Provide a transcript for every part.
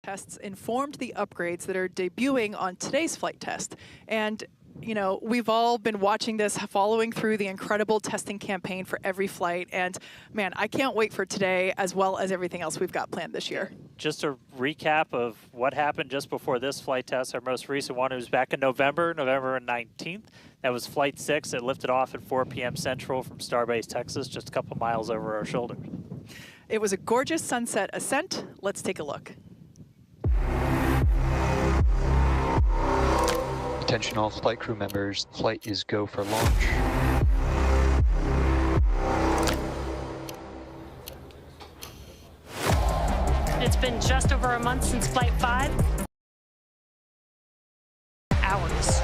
tests informed the upgrades that are debuting on today's flight test. And you know, we've all been watching this, following through the incredible testing campaign for every flight. And man, I can't wait for today as well as everything else we've got planned this year. Just a recap of what happened just before this flight test. Our most recent one was back in November 19th. That was Flight 6. It lifted off at 4 p.m. Central from Starbase, Texas, just a couple miles over our shoulders. It was a gorgeous sunset ascent. Let's take a look. Attention all flight crew members, flight is go for launch. It's been just over a month since Flight 5. Hours.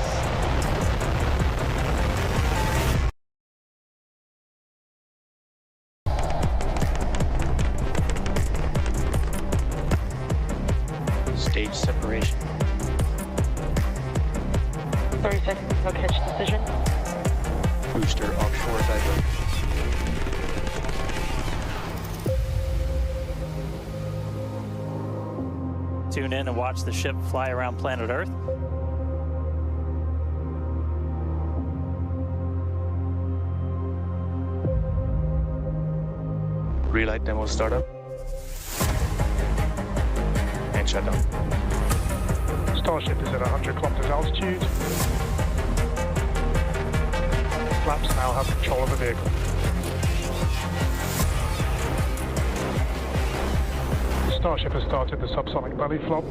Stage separation. 30 seconds, no catch decision. Booster offshore divergence. Tune in and watch the ship fly around planet Earth. Relight demo startup. And shutdown. Starship is at 100 kilometers altitude. Flaps now have control of the vehicle. Starship has started the subsonic belly flop.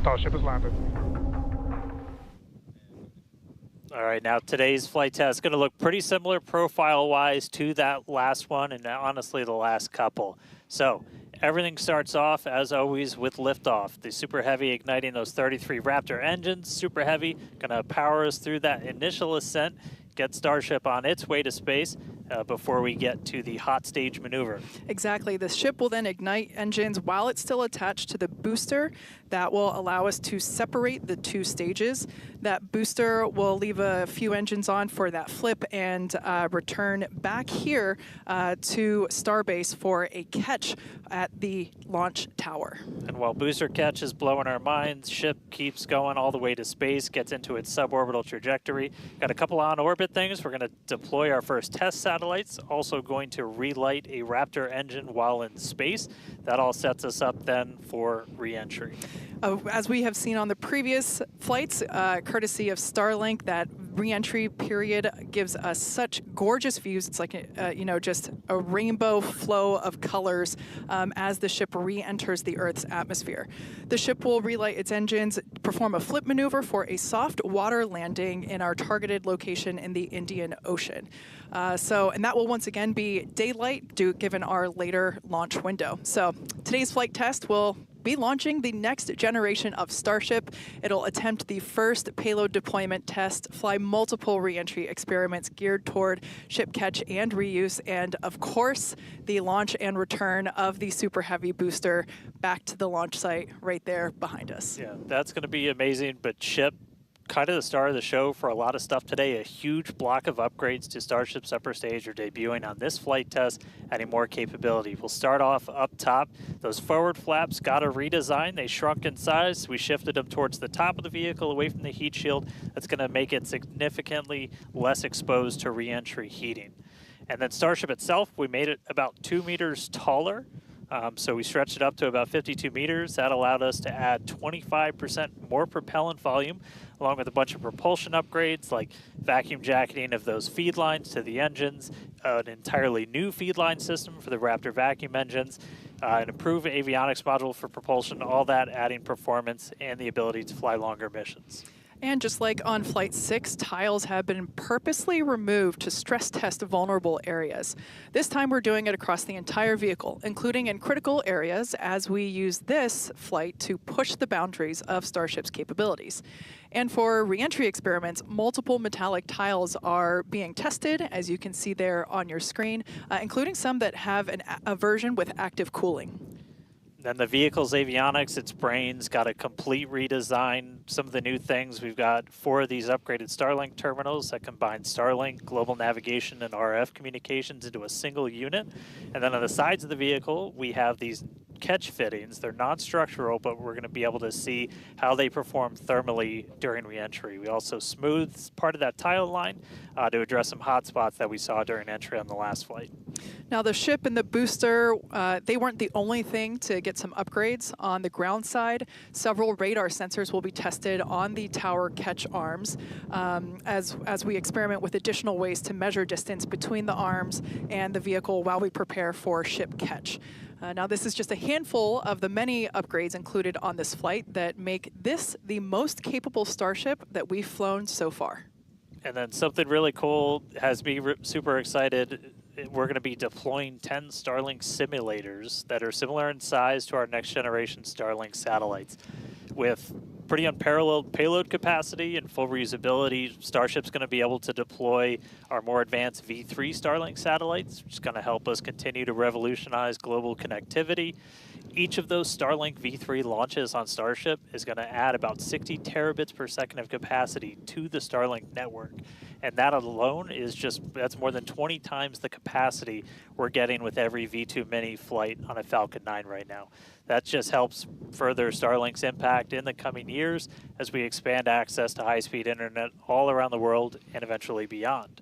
Starship has landed. All right, now today's flight test is going to look pretty similar profile-wise to that last one and honestly the last couple. So everything starts off, as always, with liftoff. The Super Heavy igniting those 33 Raptor engines. Super Heavy going to power us through that initial ascent, get Starship on its way to space before we get to the hot stage maneuver. Exactly. The ship will then ignite engines while it's still attached to the booster. That will allow us to separate the two stages. That booster will leave a few engines on for that flip and return back here to Starbase for a catch at the launch tower. And while booster catch is blowing our minds, ship keeps going all the way to space, gets into its suborbital trajectory. Got a couple on-orbit things. We're going to deploy our first test satellites, also going to relight a Raptor engine while in space. That all sets us up then for re-entry. As we have seen on the previous flights, courtesy of Starlink, that re-entry period gives us such gorgeous views. It's like, you know, just a rainbow flow of colors as the ship re-enters the Earth's atmosphere. The ship will relight its engines, perform a flip maneuver for a soft water landing in our targeted location in the Indian Ocean. And that will once again be daylight given our later launch window. So today's flight test will be launching the next generation of Starship. It'll attempt the first payload deployment test, fly multiple re-entry experiments geared toward ship catch and reuse, and of course, the launch and return of the Super Heavy booster back to the launch site right there behind us. Yeah, that's going to be amazing, but ship, kind of the star of the show for a lot of stuff today. A huge block of upgrades to Starship's upper stage are debuting on this flight test, adding more capability. We'll start off up top. Those forward flaps got a redesign. They shrunk in size. We shifted them towards the top of the vehicle, away from the heat shield. That's going to make it significantly less exposed to re-entry heating. And then Starship itself, we made it about 2 meters taller. So we stretched it up to about 52 meters. That allowed us to add 25% more propellant volume, along with a bunch of propulsion upgrades like vacuum jacketing of those feed lines to the engines, an entirely new feed line system for the Raptor vacuum engines, an improved avionics module for propulsion, all that adding performance and the ability to fly longer missions. And just like on Flight 6, tiles have been purposely removed to stress test vulnerable areas. This time we're doing it across the entire vehicle, including in critical areas, as we use this flight to push the boundaries of Starship's capabilities. And for re-entry experiments, multiple metallic tiles are being tested, as you can see there on your screen, including some that have a version with active cooling. Then the vehicle's avionics, its brains, got a complete redesign. Some of the new things, we've got 4 of these upgraded Starlink terminals that combine Starlink, global navigation, and RF communications into a single unit. And then on the sides of the vehicle, we have these catch fittings. They're non-structural, but we're going to be able to see how they perform thermally during reentry. We also smoothed part of that tile line to address some hot spots that we saw during entry on the last flight. Now the ship and the booster, they weren't the only thing to get some upgrades. On the ground side, several radar sensors will be tested on the tower catch arms as we experiment with additional ways to measure distance between the arms and the vehicle while we prepare for ship catch. Now this is just a handful of the many upgrades included on this flight that make this the most capable Starship that we've flown so far. And then something really cool has me super excited. We're going to be deploying 10 Starlink simulators that are similar in size to our next generation Starlink satellites. With pretty unparalleled payload capacity and full reusability, Starship's going to be able to deploy our more advanced V3 Starlink satellites, which is going to help us continue to revolutionize global connectivity. Each of those Starlink V3 launches on Starship is going to add about 60 terabits per second of capacity to the Starlink network. And that alone is that's more than 20 times the capacity we're getting with every V2 Mini flight on a Falcon 9 right now. That just helps further Starlink's impact in the coming years as we expand access to high-speed internet all around the world and eventually beyond.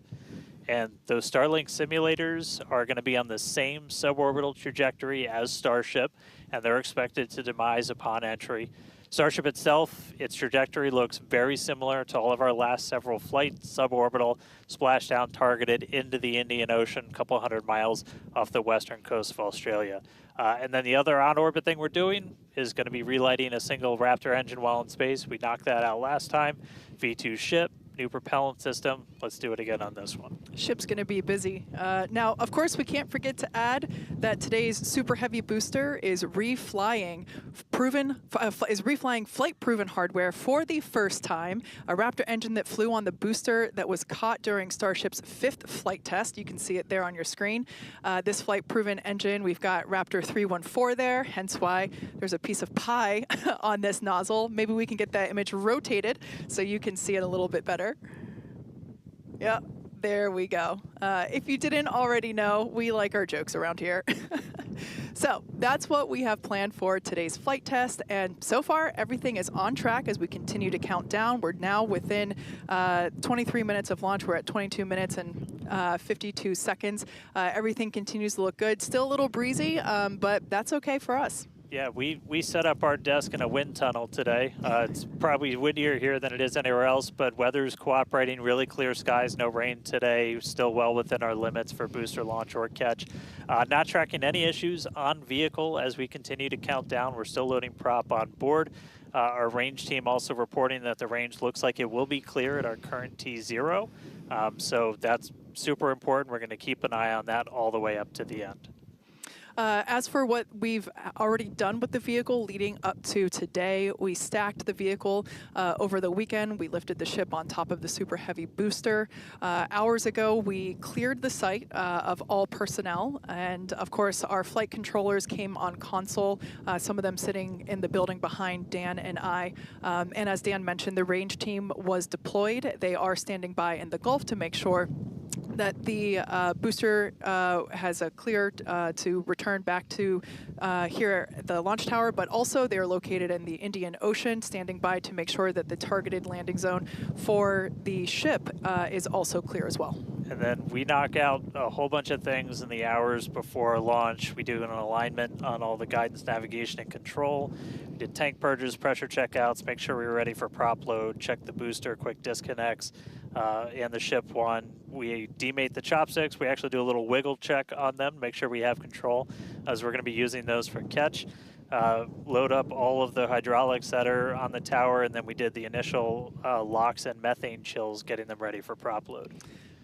And those Starlink simulators are going to be on the same suborbital trajectory as Starship, and they're expected to demise upon entry. Starship itself, its trajectory looks very similar to all of our last several flights, suborbital, splashdown targeted into the Indian Ocean, a couple hundred miles off the western coast of Australia. And then the other on-orbit thing we're doing is going to be relighting a single Raptor engine while in space. We knocked that out last time. V2 ship, new propellant system. Let's do it again on this one. Ship's going to be busy. Now, of course, we can't forget to add that today's Super Heavy booster is reflying flight-proven hardware for the first time. A Raptor engine that flew on the booster that was caught during Starship's 5th flight test. You can see it there on your screen. This flight-proven engine, we've got Raptor 314 there, hence why there's a piece of pie on this nozzle. Maybe we can get that image rotated so you can see it a little bit better. Yeah, there we go. If you didn't already know, we like our jokes around here. So that's what we have planned for today's flight test, and so far everything is on track as we continue to count down. We're now within 23 minutes of launch. We're at 22 minutes and 52 seconds. Everything continues to look good. Still a little breezy, but that's okay for us. Yeah, we set up our desk in a wind tunnel today. It's probably windier here than it is anywhere else, but weather's cooperating, really clear skies, no rain today, still well within our limits for booster launch or catch. Not tracking any issues on vehicle as we continue to count down. We're still loading prop on board. Our range team also reporting that the range looks like it will be clear at our current T0. So that's super important. We're going to keep an eye on that all the way up to the end. As for what we've already done with the vehicle leading up to today, we stacked the vehicle over the weekend. We lifted the ship on top of the Super Heavy booster. Hours ago, we cleared the site of all personnel, and of course, our flight controllers came on console, some of them sitting in the building behind Dan and I. And as Dan mentioned, the range team was deployed. They are standing by in the Gulf to make sure that the booster has a clear to return back to here at the launch tower, but also they're located in the Indian Ocean, standing by to make sure that the targeted landing zone for the ship is also clear as well. And then we knock out a whole bunch of things in the hours before launch. We do an alignment on all the guidance, navigation, and control. We did tank purges, pressure checkouts, make sure we were ready for prop load, check the booster, quick disconnects, and the ship one. We demate the chopsticks. We actually do a little wiggle check on them, make sure we have control, as we're going to be using those for catch. load up all of the hydraulics that are on the tower, and then we did the initial locks and methane chills, getting them ready for prop load.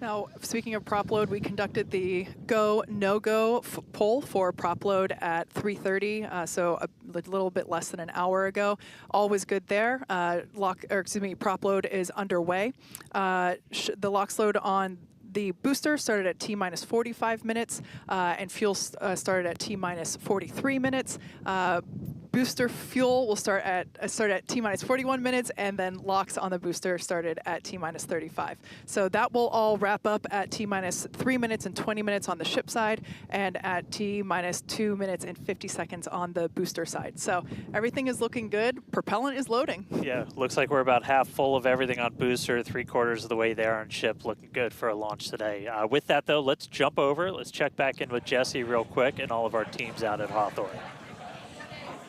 Now, speaking of prop load, we conducted the go, no-go poll for prop load at 3:30, so a little bit less than an hour ago. All was good there. Prop load is underway. The LOX load on the booster started at T-minus 45 minutes, and fuel started at T-minus 43 minutes. Booster fuel will start at T-minus 41 minutes, and then LOX on the booster started at T-minus 35. So that will all wrap up at T-minus 3 minutes and 20 minutes on the ship side, and at T-minus 2 minutes and 50 seconds on the booster side. So everything is looking good. Propellant is loading. Yeah, looks like we're about half full of everything on booster, 3/4 of the way there on ship, looking good for a launch today. With that, though, let's jump over. Let's check back in with Jesse real quick and all of our teams out at Hawthorne.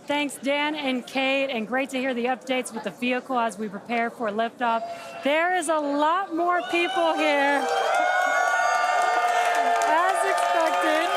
Thanks, Dan and Kate, and great to hear the updates with the vehicle as we prepare for liftoff. There is a lot more people here, as expected.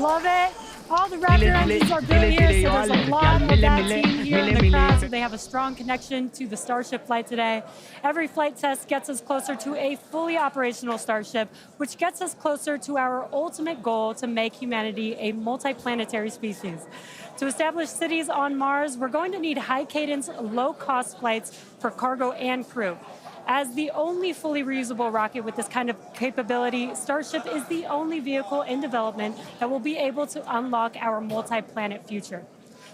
Love it. All the Raptor engines are built here, so there's a lot of that team here in the crowd, so they have a strong connection to the Starship flight today. Every flight test gets us closer to a fully operational Starship, which gets us closer to our ultimate goal to make humanity a multi-planetary species. To establish cities on Mars, we're going to need high-cadence, low-cost flights for cargo and crew. As the only fully reusable rocket with this kind of capability, Starship is the only vehicle in development that will be able to unlock our multi-planet future.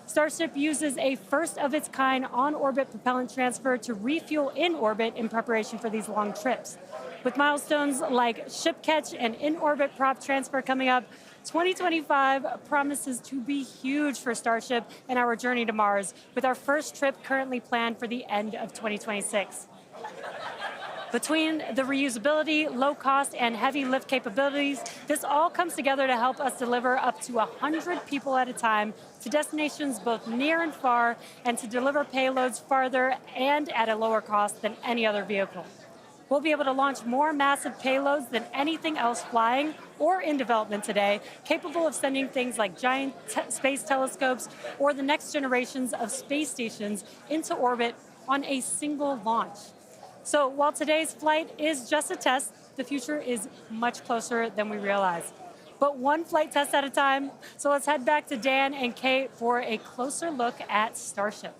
Starship uses a first-of-its-kind on-orbit propellant transfer to refuel in orbit in preparation for these long trips. With milestones like ship catch and in-orbit prop transfer coming up, 2025 promises to be huge for Starship and our journey to Mars, with our first trip currently planned for the end of 2026. Between the reusability, low cost, and heavy lift capabilities, this all comes together to help us deliver up to 100 people at a time to destinations both near and far, and to deliver payloads farther and at a lower cost than any other vehicle. We'll be able to launch more massive payloads than anything else flying or in development today, capable of sending things like giant space telescopes or the next generations of space stations into orbit on a single launch. So while today's flight is just a test, the future is much closer than we realize. But one flight test at a time, so let's head back to Dan and Kate for a closer look at Starship.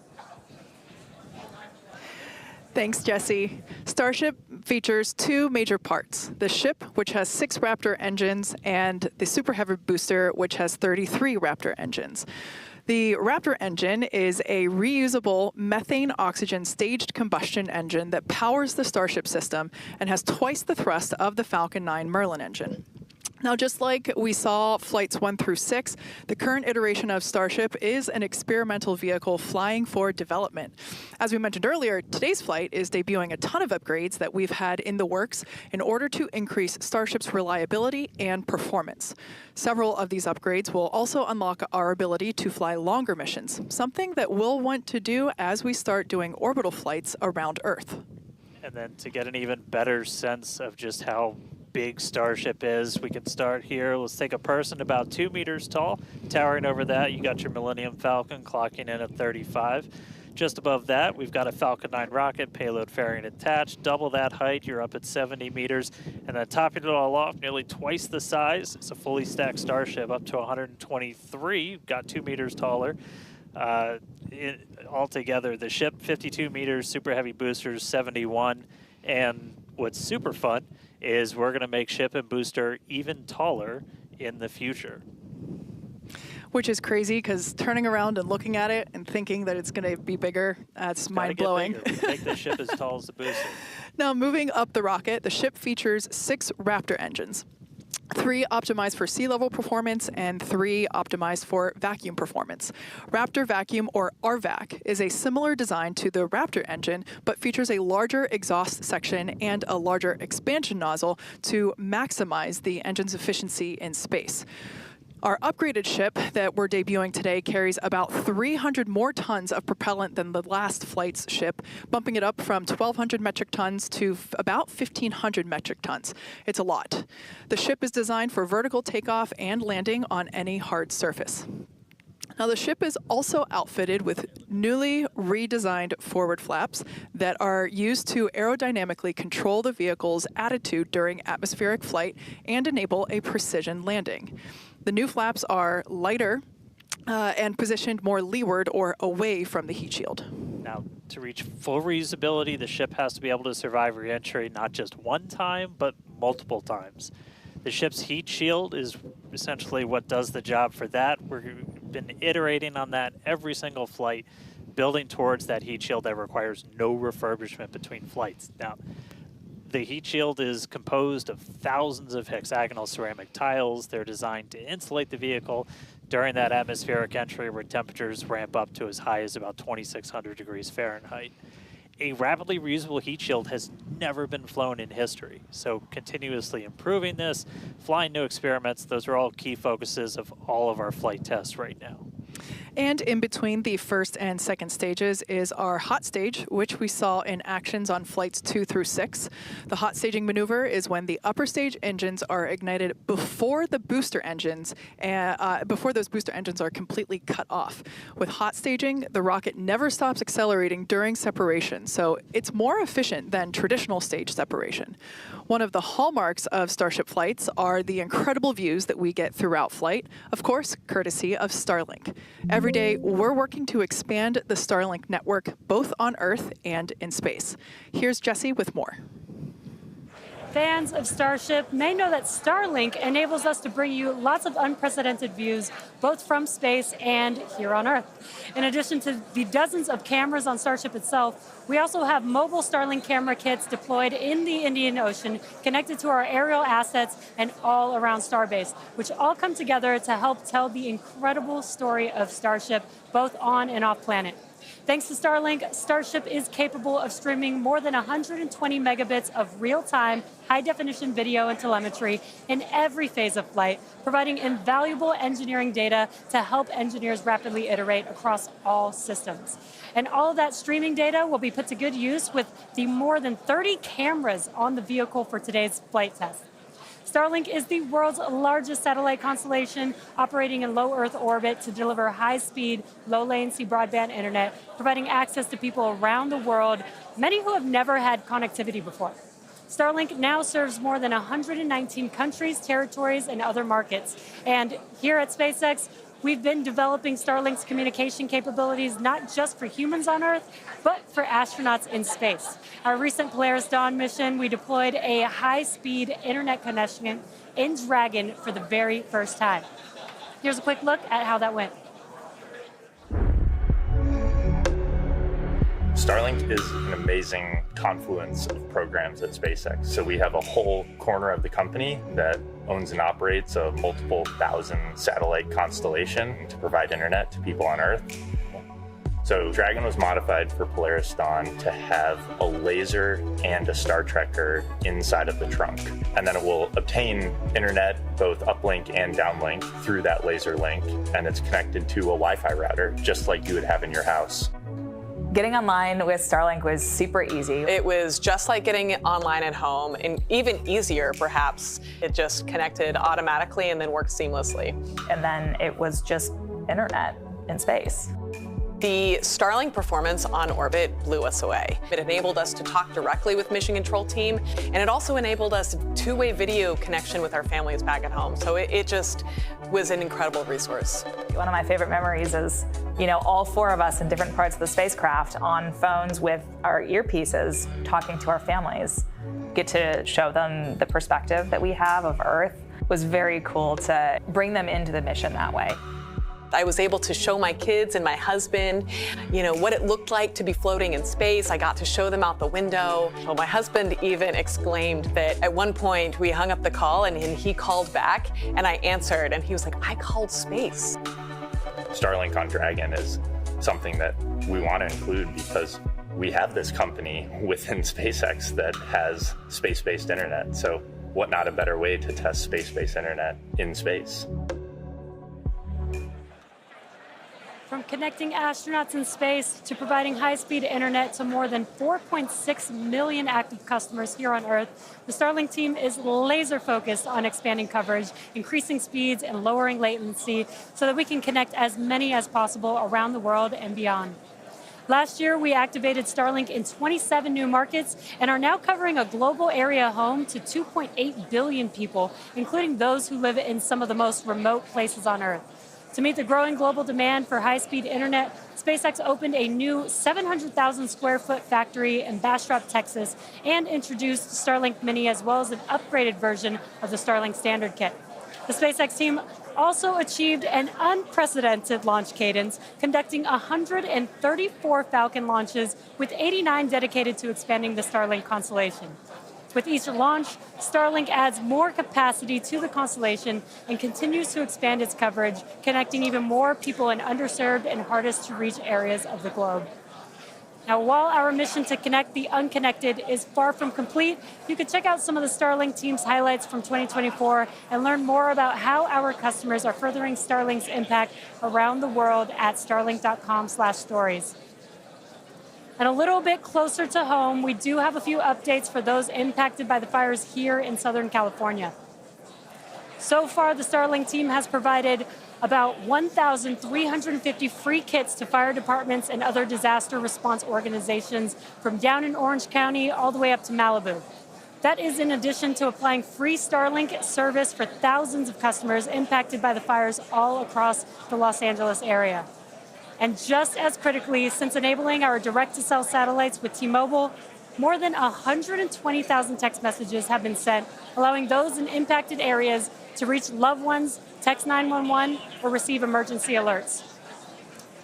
Thanks, Jesse. Starship features two major parts: the ship, which has 6 Raptor engines, and the Super Heavy booster, which has 33 Raptor engines. The Raptor engine is a reusable methane-oxygen staged combustion engine that powers the Starship system and has twice the thrust of the Falcon 9 Merlin engine. Now, just like we saw flights 1 through 6, the current iteration of Starship is an experimental vehicle flying for development. As we mentioned earlier, today's flight is debuting a ton of upgrades that we've had in the works in order to increase Starship's reliability and performance. Several of these upgrades will also unlock our ability to fly longer missions, something that we'll want to do as we start doing orbital flights around Earth. And then to get an even better sense of just how big Starship is, we can start here. Let's take a person about 2 meters tall. Towering over that, you got your Millennium Falcon clocking in at 35. Just above that, we've got a Falcon 9 rocket, payload fairing attached. Double that height, you're up at 70 meters. And then topping it all off, nearly twice the size, it's a fully stacked Starship up to 123, got 2 meters taller. Altogether, the ship, 52 meters, Super Heavy boosters, 71. And what's super fun is we're going to make ship and booster even taller in the future. Which is crazy, because turning around and looking at it and thinking that it's going to be bigger, that's mind-blowing. Make the ship as tall as the booster. Now, moving up the rocket, the ship features 6 Raptor engines. 3 optimized for sea level performance and 3 optimized for vacuum performance. Raptor Vacuum, or RVAC, is a similar design to the Raptor engine, but features a larger exhaust section and a larger expansion nozzle to maximize the engine's efficiency in space. Our upgraded ship that we're debuting today carries about 300 more tons of propellant than the last flight's ship, bumping it up from 1,200 metric tons to about 1,500 metric tons. It's a lot. The ship is designed for vertical takeoff and landing on any hard surface. Now, the ship is also outfitted with newly redesigned forward flaps that are used to aerodynamically control the vehicle's attitude during atmospheric flight and enable a precision landing. The new flaps are lighter and positioned more leeward or away from the heat shield. Now, to reach full reusability, the ship has to be able to survive re-entry not just one time, but multiple times. The ship's heat shield is essentially what does the job for that. We've been iterating on that every single flight, building towards that heat shield that requires no refurbishment between flights. Now, the heat shield is composed of thousands of hexagonal ceramic tiles. They're designed to insulate the vehicle during that atmospheric entry where temperatures ramp up to as high as about 2,600 degrees Fahrenheit. A rapidly reusable heat shield has never been flown in history, so continuously improving this, flying new experiments, those are all key focuses of all of our flight tests right now. And in between the first and second stages is our hot stage, which we saw in actions on flights 2 through 6. The hot staging maneuver is when the upper stage engines are ignited before the booster engines, before those booster engines are completely cut off. With hot staging, the rocket never stops accelerating during separation, so it's more efficient than traditional stage separation. One of the hallmarks of Starship flights are the incredible views that we get throughout flight, of course, courtesy of Starlink. Every day, we're working to expand the Starlink network both on Earth and in space. Here's Jesse with more. Fans of Starship may know that Starlink enables us to bring you lots of unprecedented views, both from space and here on Earth. In addition to the dozens of cameras on Starship itself, we also have mobile Starlink camera kits deployed in the Indian Ocean, connected to our aerial assets and all around Starbase, which all come together to help tell the incredible story of Starship, both on and off planet. Thanks to Starlink, Starship is capable of streaming more than 120 megabits of real-time, high-definition video and telemetry in every phase of flight, providing invaluable engineering data to help engineers rapidly iterate across all systems. And all of that streaming data will be put to good use with the more than 30 cameras on the vehicle for today's flight test. Starlink is the world's largest satellite constellation, operating in low Earth orbit to deliver high-speed, low-latency broadband internet, providing access to people around the world, many who have never had connectivity before. Starlink now serves more than 119 countries, territories, and other markets. And here at SpaceX, we've been developing Starlink's communication capabilities not just for humans on Earth, but for astronauts in space. Our recent Polaris Dawn mission, we deployed a high-speed internet connection in Dragon for the very first time. Here's a quick look at how that went. Starlink is an amazing confluence of programs at SpaceX. So we have a whole corner of the company that owns and operates a multiple thousand satellite constellation to provide internet to people on Earth. So Dragon was modified for Polaris Dawn to have a laser and a Star Trekker inside of the trunk. And then it will obtain internet, both uplink and downlink, through that laser link. And it's connected to a Wi-Fi router, just like you would have in your house. Getting online with Starlink was super easy. It was just like getting online at home, and even easier, perhaps. It just connected automatically and then worked seamlessly. And then it was just internet in space. The Starlink performance on orbit blew us away. It enabled us to talk directly with Mission Control team, and it also enabled us two-way video connection with our families back at home. So it just was an incredible resource. One of my favorite memories is, all four of us in different parts of the spacecraft on phones with our earpieces talking to our families. Get to show them the perspective that we have of Earth. It was very cool to bring them into the mission that way. I was able to show my kids and my husband, what it looked like to be floating in space. I got to show them out the window. Well, my husband even exclaimed that at one point we hung up the call and he called back and I answered and he was like, I called space. Starlink on Dragon is something that we want to include because we have this company within SpaceX that has space-based internet. So what not a better way to test space-based internet in space? From connecting astronauts in space to providing high-speed internet to more than 4.6 million active customers here on Earth, the Starlink team is laser-focused on expanding coverage, increasing speeds, and lowering latency so that we can connect as many as possible around the world and beyond. Last year, we activated Starlink in 27 new markets and are now covering a global area home to 2.8 billion people, including those who live in some of the most remote places on Earth. To meet the growing global demand for high-speed internet, SpaceX opened a new 700,000 square foot factory in Bastrop, Texas, and introduced Starlink Mini as well as an upgraded version of the Starlink Standard Kit. The SpaceX team also achieved an unprecedented launch cadence, conducting 134 Falcon launches, with 89 dedicated to expanding the Starlink constellation. With each launch, Starlink adds more capacity to the constellation and continues to expand its coverage, connecting even more people in underserved and hardest to reach areas of the globe. Now, while our mission to connect the unconnected is far from complete, you can check out some of the Starlink team's highlights from 2024 and learn more about how our customers are furthering Starlink's impact around the world at starlink.com/stories. And a little bit closer to home, we do have a few updates for those impacted by the fires here in Southern California. So far, the Starlink team has provided about 1,350 free kits to fire departments and other disaster response organizations from down in Orange County all the way up to Malibu. That is in addition to applying free Starlink service for thousands of customers impacted by the fires all across the Los Angeles area. And just as critically, since enabling our direct-to-cell satellites with T-Mobile, more than 120,000 text messages have been sent, allowing those in impacted areas to reach loved ones, text 911, or receive emergency alerts.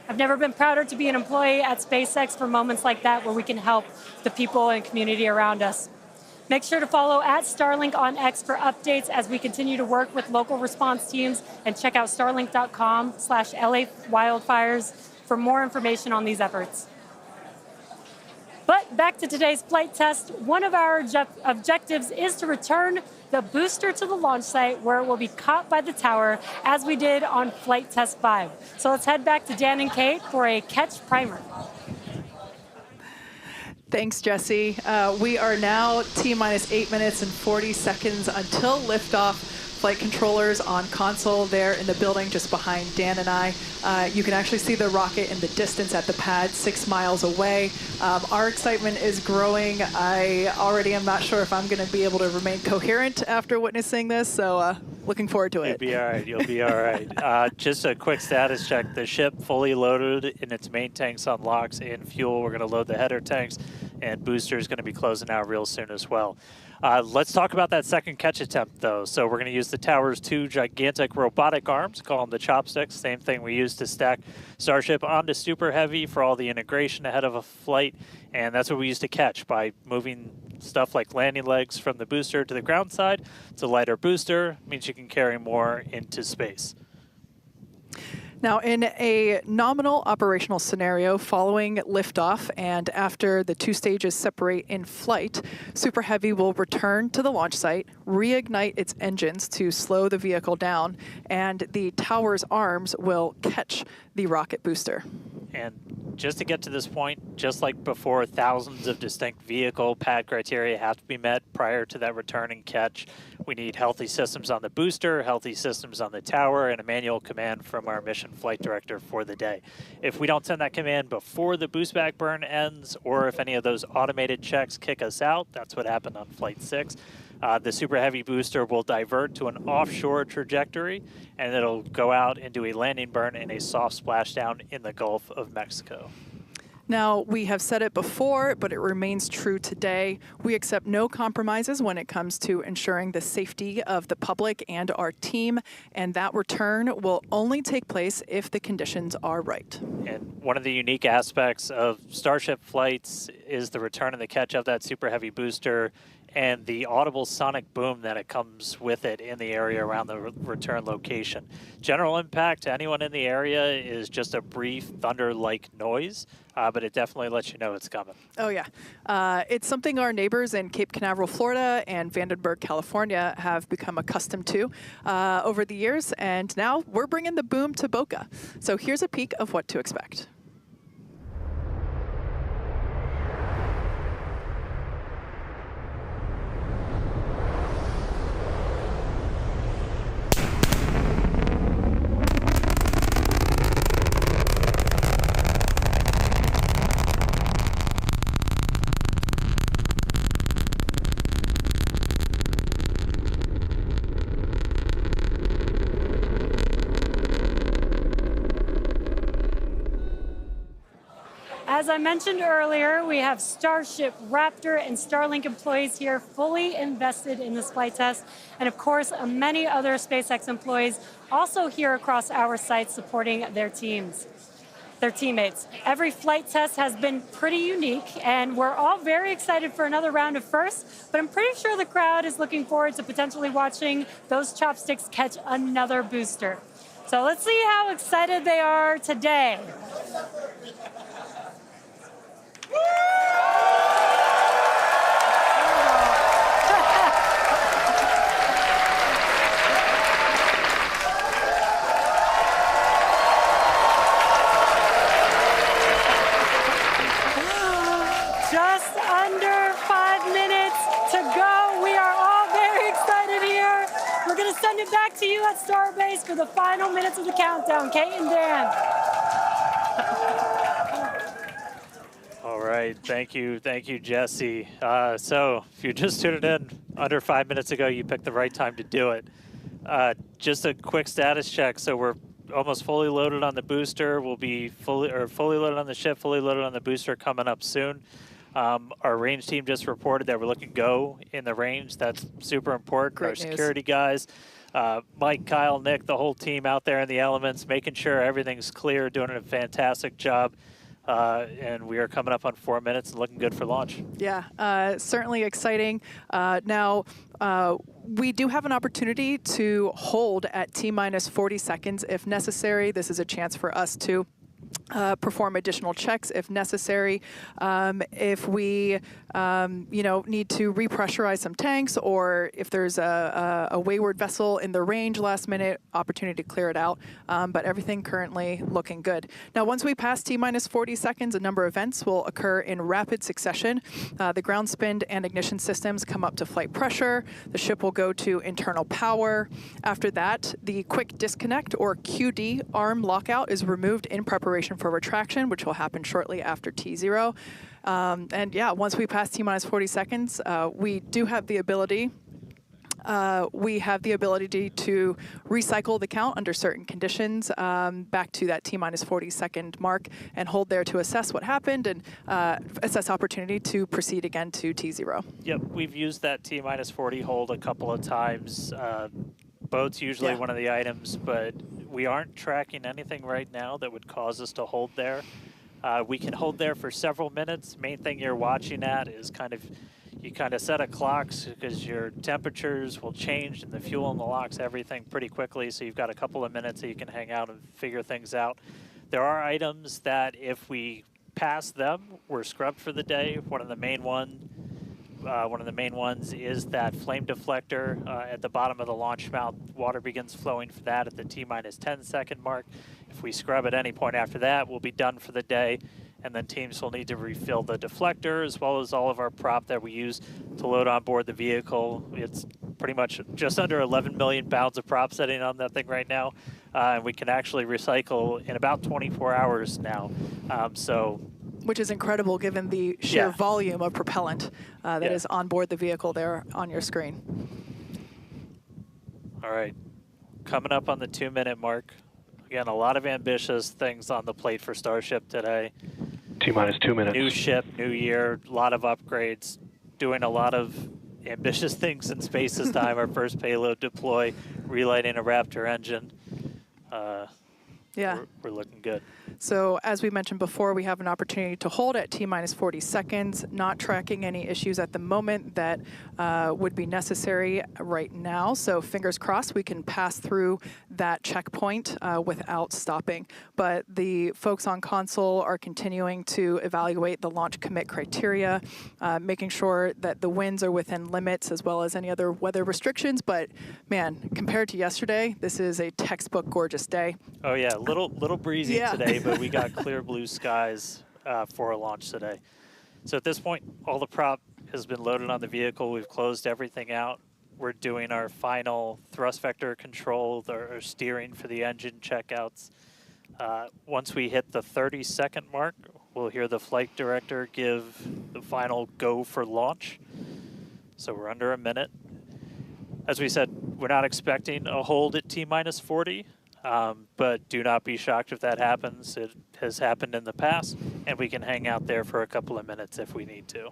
I've never been prouder to be an employee at SpaceX for moments like that where we can help the people and community around us. Make sure to follow at Starlink on X for updates as we continue to work with local response teams, and check out starlink.com/LA wildfires for more information on these efforts. But back to today's flight test. One of our objectives is to return the booster to the launch site where it will be caught by the tower as we did on flight test 5. So let's head back to Dan and Kate for a catch primer. Thanks, Jesse. We are now T-minus 8 minutes and 40 seconds until liftoff. Flight controllers on console there in the building just behind Dan and I. You can actually see the rocket in the distance at the pad 6 miles away. Our excitement is growing. I already am not sure if I'm going to be able to remain coherent after witnessing this, so looking forward to it. You'll be all right. You'll be all right. Just a quick status check. The ship fully loaded in its main tanks on LOX and fuel. We're going to load the header tanks, and booster is going to be closing out real soon as well. Let's talk about that second catch attempt, though. So we're going to use the tower's 2 gigantic robotic arms, call them the chopsticks, same thing we used to stack Starship onto Super Heavy for all the integration ahead of a flight, and that's what we used to catch by moving stuff like landing legs from the booster to the ground side. It's a lighter booster, means you can carry more into space. Now, in a nominal operational scenario following liftoff and after the 2 stages separate in flight, Super Heavy will return to the launch site, reignite its engines to slow the vehicle down, and the tower's arms will catch the rocket booster. And just to get to this point, just like before, thousands of distinct vehicle pad criteria have to be met prior to that return and catch. We need healthy systems on the booster, healthy systems on the tower, and a manual command from our mission flight director for the day. If we don't send that command before the boost back burn ends, or if any of those automated checks kick us out, that's what happened on Flight 6, the Super Heavy booster will divert to an offshore trajectory, and it'll go out and do a landing burn in a soft splashdown in the Gulf of Mexico. Now, we have said it before, but it remains true today. We accept no compromises when it comes to ensuring the safety of the public and our team, and that return will only take place if the conditions are right. And one of the unique aspects of Starship flights is the return and the catch of that Super Heavy booster and the audible sonic boom that it comes with it in the area around the return location. General impact to anyone in the area is just a brief thunder-like noise, but it definitely lets you know it's coming. Oh, yeah. It's something our neighbors in Cape Canaveral, Florida, and Vandenberg, California have become accustomed to over the years, and now we're bringing the boom to Boca. So here's a peek of what to expect. As I mentioned earlier, we have Starship, Raptor, and Starlink employees here fully invested in this flight test. And of course, many other SpaceX employees also here across our site supporting their teammates. Every flight test has been pretty unique, and we're all very excited for another round of firsts, but I'm pretty sure the crowd is looking forward to potentially watching those chopsticks catch another booster. So let's see how excited they are today. Just under 5 minutes to go. We are all very excited here. We're going to send it back to you at Starbase for the final minutes of the countdown. Kate and Dan. All right, thank you, Jesse. So if you just tuned in under 5 minutes ago, you picked the right time to do it. Just a quick status check. So we're almost fully loaded on the booster. We'll be fully loaded on the ship, fully loaded on the booster coming up soon. Our range team just reported that we're looking go in the range. That's super important. Great Our news. security guys, Mike, Kyle, Nick, the whole team out there in the elements, making sure everything's clear, doing a fantastic job. And we are coming up on 4 minutes and looking good for launch. Yeah, certainly exciting. Now, we do have an opportunity to hold at T-minus 40 seconds if necessary. This is a chance for us to perform additional checks if necessary. If we, need to repressurize some tanks, or if there's a wayward vessel in the range last minute, opportunity to clear it out. But everything currently looking good. Now, once we pass T-minus 40 seconds, a number of events will occur in rapid succession. The ground spin and ignition systems come up to flight pressure. The ship will go to internal power. After that, the quick disconnect, or QD arm lockout, is removed in preparation for retraction, which will happen shortly after T0. And yeah, once we pass T-minus 40 seconds, we do have the ability to recycle the count under certain conditions back to that T-minus 40 second mark and hold there to assess what happened and assess opportunity to proceed again to T0. Yep, we've used that T-minus 40 hold a couple of times. Boat's usually one of the items, but we aren't tracking anything right now that would cause us to hold there. We can hold there for several minutes. Main thing you're watching at is you kind of set a clock because your temperatures will change and the fuel in the locks, everything pretty quickly. So you've got a couple of minutes that you can hang out and figure things out. There are items that if we pass them, we're scrubbed for the day. One of the main ones is that flame deflector at the bottom of the launch mount. Water begins flowing for that at the T-minus 10 second mark. If we scrub at any point after that, we'll be done for the day. And then teams will need to refill the deflector as well as all of our prop that we use to load on board the vehicle. It's pretty much just under 11 million pounds of prop sitting on that thing right now. And we can actually recycle in about 24 hours now. Which is incredible given the sheer volume of propellant that is on board the vehicle there on your screen. All right, coming up on the 2 minute mark. Again, a lot of ambitious things on the plate for Starship today. T-minus 2 minutes. New ship, new year, a lot of upgrades, doing a lot of ambitious things in space this time. Our first payload deploy, relighting a Raptor engine. Yeah. we're looking good. So as we mentioned before, we have an opportunity to hold at T-minus 40 seconds, not tracking any issues at the moment that would be necessary right now. So fingers crossed we can pass through that checkpoint without stopping. But the folks on console are continuing to evaluate the launch commit criteria, making sure that the winds are within limits as well as any other weather restrictions. But man, compared to yesterday, this is a textbook gorgeous day. Oh yeah, little breezy Yeah. today, but we got clear blue skies for a launch today. So at this point, all the prop has been loaded on the vehicle. We've closed everything out. We're doing our final thrust vector control, our steering for the engine checkouts. Once we hit the 30-second mark, we'll hear the flight director give the final go for launch. So we're under a minute. As we said, we're not expecting a hold at T-minus 40. But do not be shocked if that happens. It has happened in the past, and we can hang out there for a couple of minutes if we need to.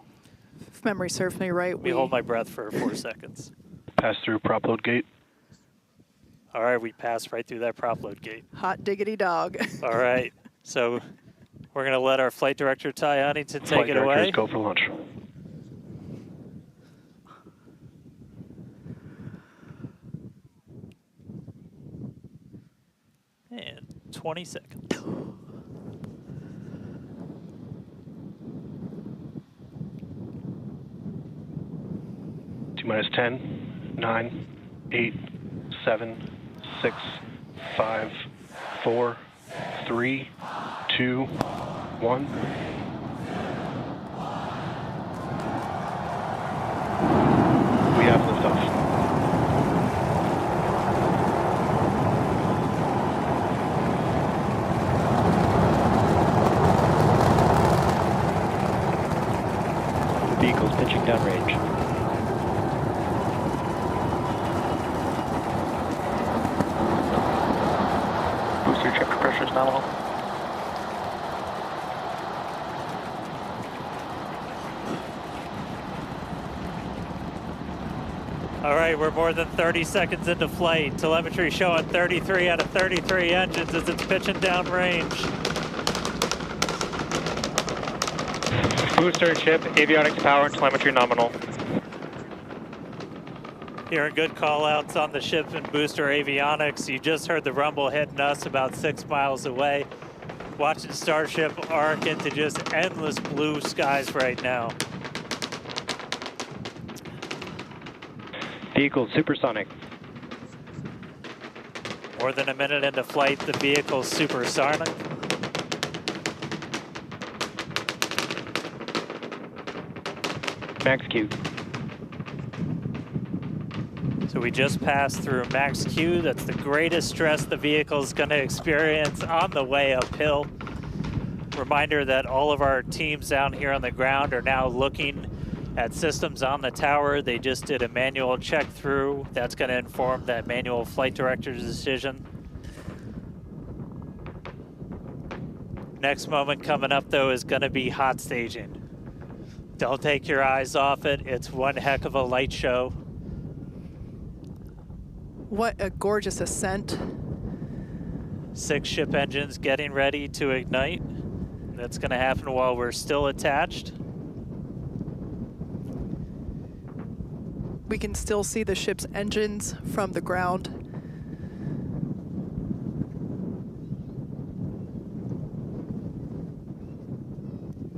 If memory serves me right, We hold my breath for 4 seconds. Pass through prop load gate. All right, we passed right through that prop load gate. hot diggity dog. All right, so we're going to let our flight director, Ty Huntington, take Flight it directors, away. go for launch. And 20 seconds. T-minus 10, 9, 8, 7, 6, 5, 4, 3, 2, 1. We have liftoff. Vehicle's pitching downrange. Booster check pressure is nominal. All right, we're more than 30 seconds into flight. Telemetry showing 33 out of 33 engines as it's pitching downrange. Booster and ship, avionics power and telemetry nominal. Hearing good call-outs on the ship and booster avionics. You just heard the rumble hitting us about 6 miles away. Watching Starship arc into just endless blue skies right now. Vehicle supersonic. More than a minute into flight, the vehicle's supersonic. Max Q. So we just passed through max Q. That's the greatest stress the vehicle's going to experience on the way uphill. Reminder that all of our teams down here on the ground are now looking at systems on the tower. They just did a manual check through. That's going to inform that manual flight director's decision. Next moment coming up, though, is going to be hot staging. Don't take your eyes off it. It's one heck of a light show. What a gorgeous ascent. 6 ship engines getting ready to ignite. That's going to happen while we're still attached. We can still see the ship's engines from the ground.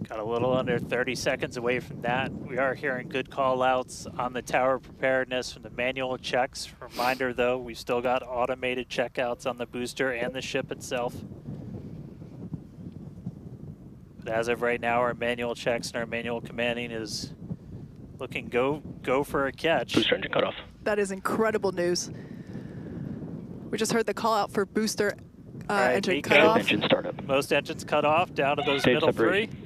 Got a little under 30 seconds away from that. We are hearing good call outs on the tower preparedness from the manual checks. Reminder though, we've still got automated checkouts on the booster and the ship itself. But as of right now, our manual checks and our manual commanding is looking go for a catch. Booster engine cutoff. That is incredible news. We just heard the call out for booster Right, engine Nico. cutoff. Engine startup. Most engines cut off, down to those Stage middle separation. 3.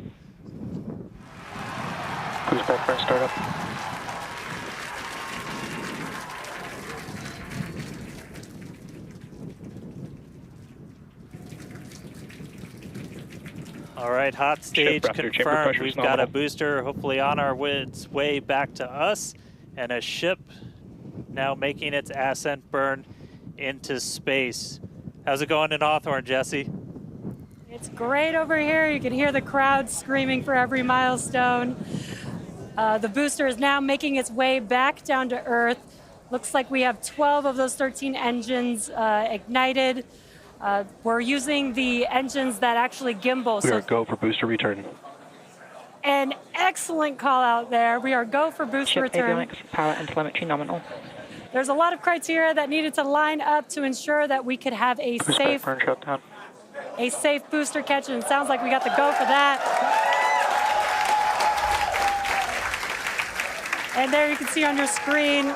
Booster backfire startup. All right, hot stage Ship raptor, chamber confirmed. pressure We've is got a nominal. booster hopefully on our way back to us, and a ship now making its ascent burn into space. How's it going in Hawthorne, Jesse? It's great over here. You can hear the crowd screaming for every milestone. The booster is now making its way back down to Earth. Looks like we have 12 of those 13 engines ignited. We're using the engines that actually gimbal. We are go for booster return. An excellent call out there. We are go for booster Ship return. avionics, power and telemetry nominal. There's a lot of criteria that needed to line up to ensure that we could have a safe booster catch, and it sounds like we got the go for that. And there you can see on your screen,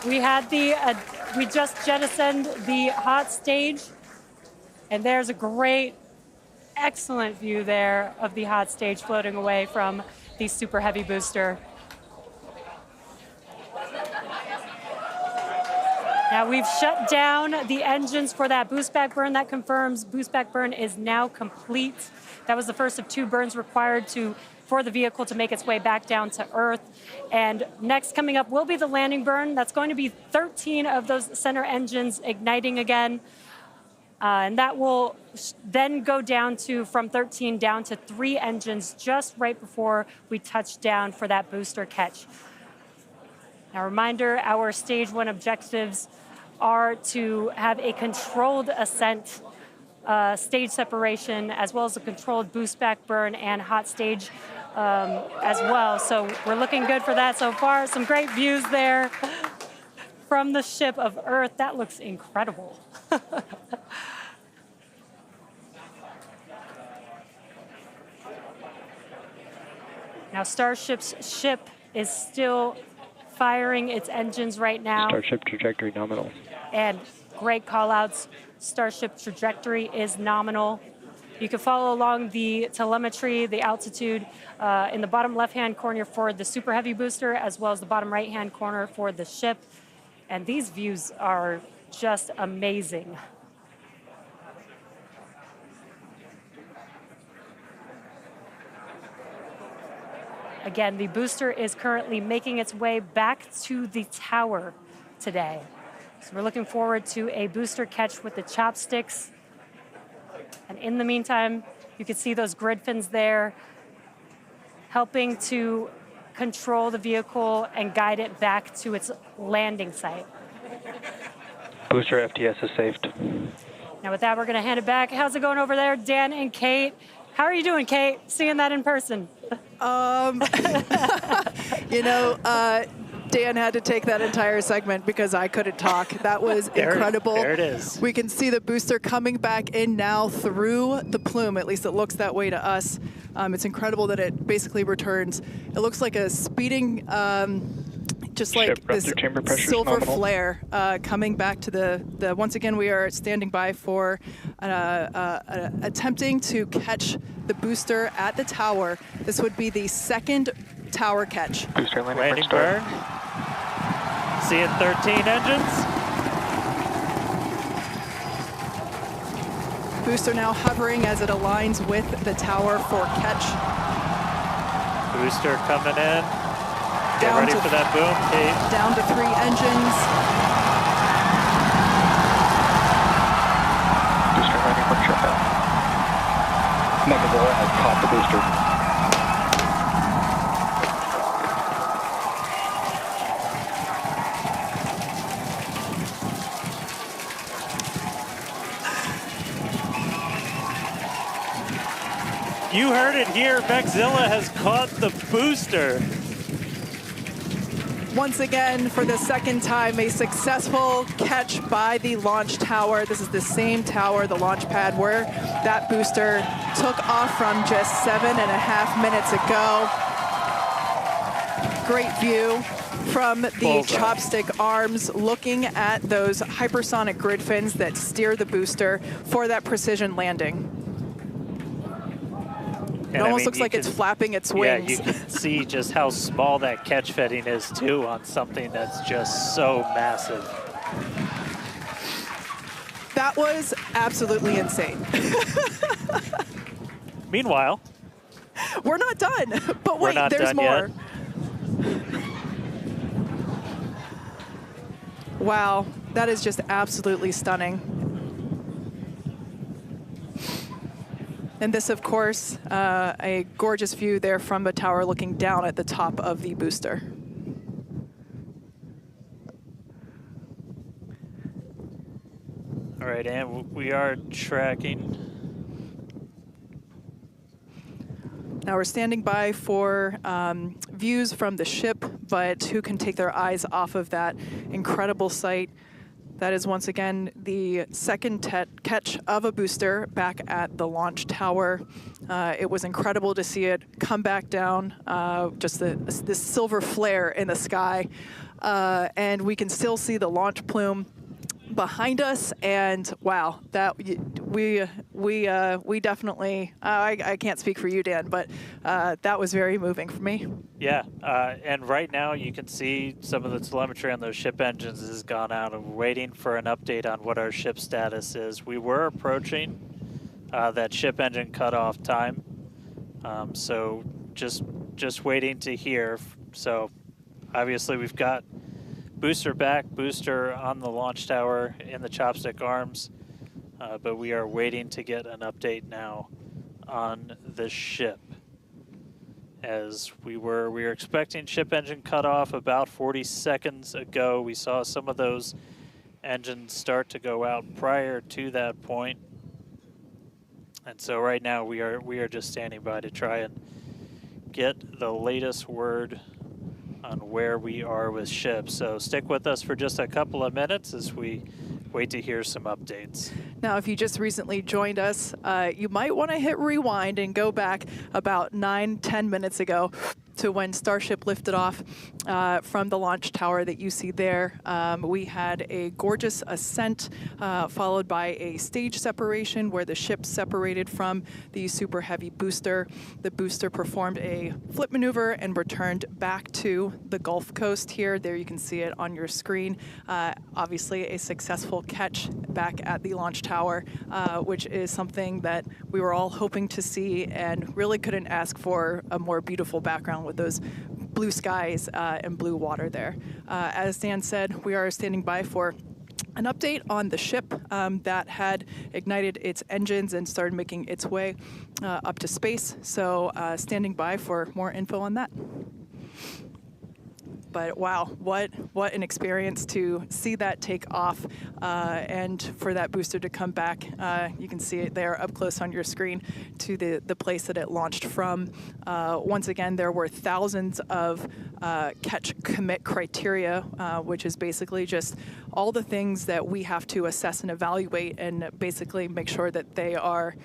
we had we just jettisoned the hot stage, and there's a great, excellent view there of the hot stage floating away from the super heavy booster. Now we've shut down the engines for that boost back burn. That confirms boost back burn is now complete. That was the first of 2 burns required for the vehicle to make its way back down to Earth. And next coming up will be the landing burn. That's going to be 13 of those center engines igniting again. And that will then go down from 13 down to 3 engines just right before we touch down for that booster catch. Now, reminder, our stage 1 objectives are to have a controlled ascent, stage separation, as well as a controlled boost back burn and hot stage as well. So we're looking good for that so far. Some great views there from the ship of Earth. That looks incredible. Now, Starship's ship is still firing its engines right now. Starship trajectory nominal. And great call outs. Starship trajectory is nominal. You can follow along the telemetry, the altitude in the bottom left-hand corner for the super heavy booster, as well as the bottom right-hand corner for the ship. And these views are just amazing. Again, the booster is currently making its way back to the tower today. So we're looking forward to a booster catch with the chopsticks. And in the meantime, you can see those grid fins there, helping to control the vehicle and guide it back to its landing site. Booster FTS is saved. Now with that, we're gonna hand it back. How's it going over there, Dan and Kate? How are you doing, Kate? Seeing that in person? You know, Dan had to take that entire segment because I couldn't talk. That was incredible. There it is. We can see the booster coming back in now through the plume. At least it looks that way to us. It's incredible that it basically returns. It looks like a speeding, just like this silver flare coming back to the. Once again, we are standing by for attempting to catch the booster at the tower. This would be the second tower catch. Booster landing burn. Seeing 13 engines. Booster now hovering as it aligns with the tower for catch. Booster coming in. Get ready for that boom, Kate. Down to 3 engines. Booster landing burn shut down. Megazilla has caught the booster. You heard it here, Megazilla has caught the booster. Once again, for the second time, a successful catch by the launch tower. This is the same tower, the launch pad, where that booster took off from just 7.5 minutes ago. Great view from the chopstick arms, looking at those hypersonic grid fins that steer the booster for that precision landing. It almost looks like it's flapping its wings. Yeah, you can see just how small that catch fitting is, too, on something that's just so massive. That was absolutely insane. Meanwhile, we're not done, but wait, there's more. Wow, that is just absolutely stunning. And this, of course, a gorgeous view there from the tower looking down at the top of the booster. All right, and we are tracking. Now we're standing by for views from the ship, but who can take their eyes off of that incredible sight? That is once again the second catch of a booster back at the launch tower. It was incredible to see it come back down, just this silver flare in the sky. And we can still see the launch plume behind us, and wow, that we definitely I can't speak for you, Dan, but that was very moving for me. Yeah, and right now you can see some of the telemetry on those ship engines has gone out, and we're waiting for an update on what our ship status is. We were approaching that ship engine cutoff time, so just waiting to hear. So obviously we've got booster back, booster on the launch tower in the chopstick arms, but we are waiting to get an update now on the ship. As we were expecting ship engine cutoff about 40 seconds ago. We saw some of those engines start to go out prior to that point. And so right now we are just standing by to try and get the latest word on where we are with ships. So stick with us for just a couple of minutes as we wait to hear some updates. Now, if you just recently joined us, you might want to hit rewind and go back about 9-10 minutes ago to when Starship lifted off from the launch tower that you see there. We had a gorgeous ascent followed by a stage separation where the ship separated from the Super Heavy booster. The booster performed a flip maneuver and returned back to the Gulf Coast here. There you can see it on your screen. Obviously a successful catch back at the launch tower, which is something that we were all hoping to see and really couldn't ask for a more beautiful background with those blue skies and blue water there. As Dan said, we are standing by for an update on the ship that had ignited its engines and started making its way up to space. So standing by for more info on that. But wow, what an experience to see that take off and for that booster to come back. You can see it there up close on your screen to the place that it launched from. Once again, there were thousands of catch commit criteria, which is basically just all the things that we have to assess and evaluate and basically make sure that they are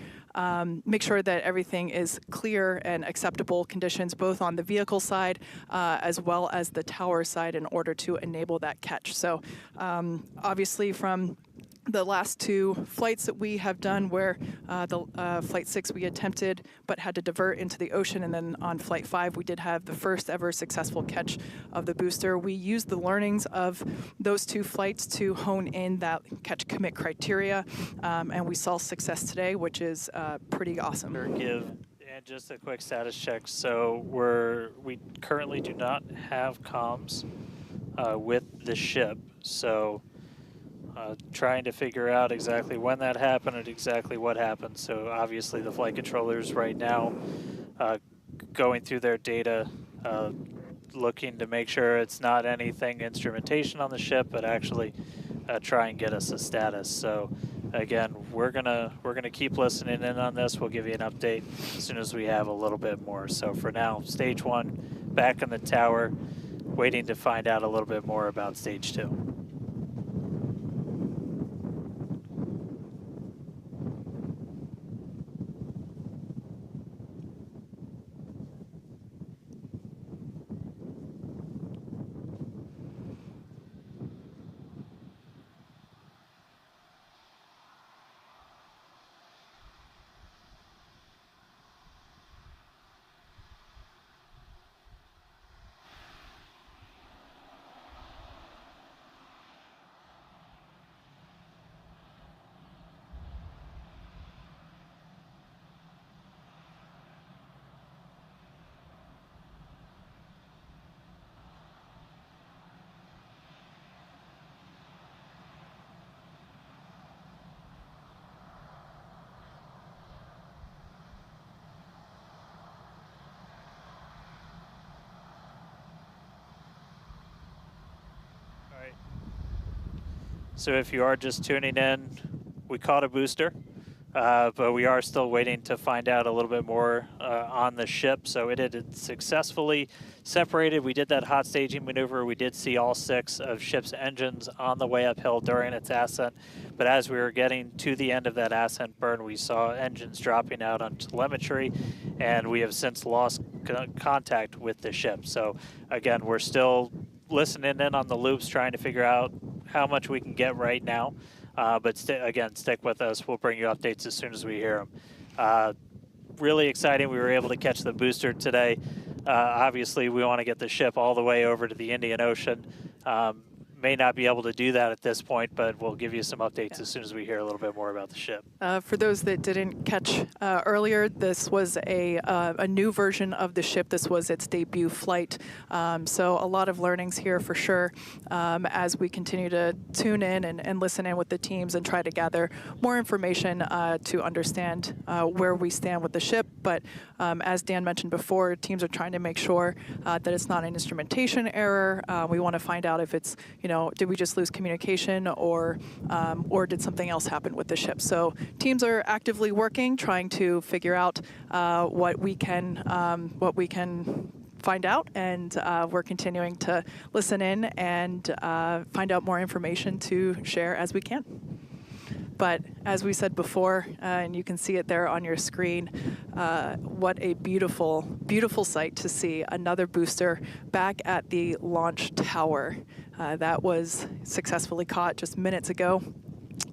make sure that everything is clear and acceptable conditions, both on the vehicle side as well as the tower side, in order to enable that catch. So obviously from the last two flights that we have done, where Flight 6 we attempted but had to divert into the ocean, and then on Flight 5 we did have the first ever successful catch of the booster. We used the learnings of those two flights to hone in that catch commit criteria, and we saw success today, which is pretty awesome. And just a quick status check. So we currently do not have comms with the ship. So trying to figure out exactly when that happened and exactly what happened. So obviously the flight controllers right now going through their data, looking to make sure it's not anything instrumentation on the ship, but actually try and get us a status. So again, we're gonna keep listening in on this. We'll give you an update as soon as we have a little bit more. So for now, stage 1 back in the tower, waiting to find out a little bit more about stage 2. So if you are just tuning in, we caught a booster, but we are still waiting to find out a little bit more on the ship. So it had successfully separated. We did that hot staging maneuver. We did see all 6 of ship's engines on the way uphill during its ascent. But as we were getting to the end of that ascent burn, we saw engines dropping out on telemetry, and we have since lost contact with the ship. So again, we're still listening in on the loops, trying to figure out how much we can get right now. But again, stick with us. We'll bring you updates as soon as we hear them. Really exciting. We were able to catch the booster today. Obviously, we want to get the ship all the way over to the Indian Ocean. May not be able to do that at this point, but we'll give you some updates as soon as we hear a little bit more about the ship. For those that didn't catch earlier, this was a new version of the ship. This was its debut flight. So a lot of learnings here for sure as we continue to tune in and listen in with the teams and try to gather more information to understand where we stand with the ship. But as Dan mentioned before, teams are trying to make sure that it's not an instrumentation error. We want to find out if it's, did we just lose communication or did something else happen with the ship? So teams are actively working, trying to figure out what we can find out, and we're continuing to listen in and find out more information to share as we can. But as we said before, and you can see it there on your screen, what a beautiful, beautiful sight to see another booster back at the launch tower. That was successfully caught just minutes ago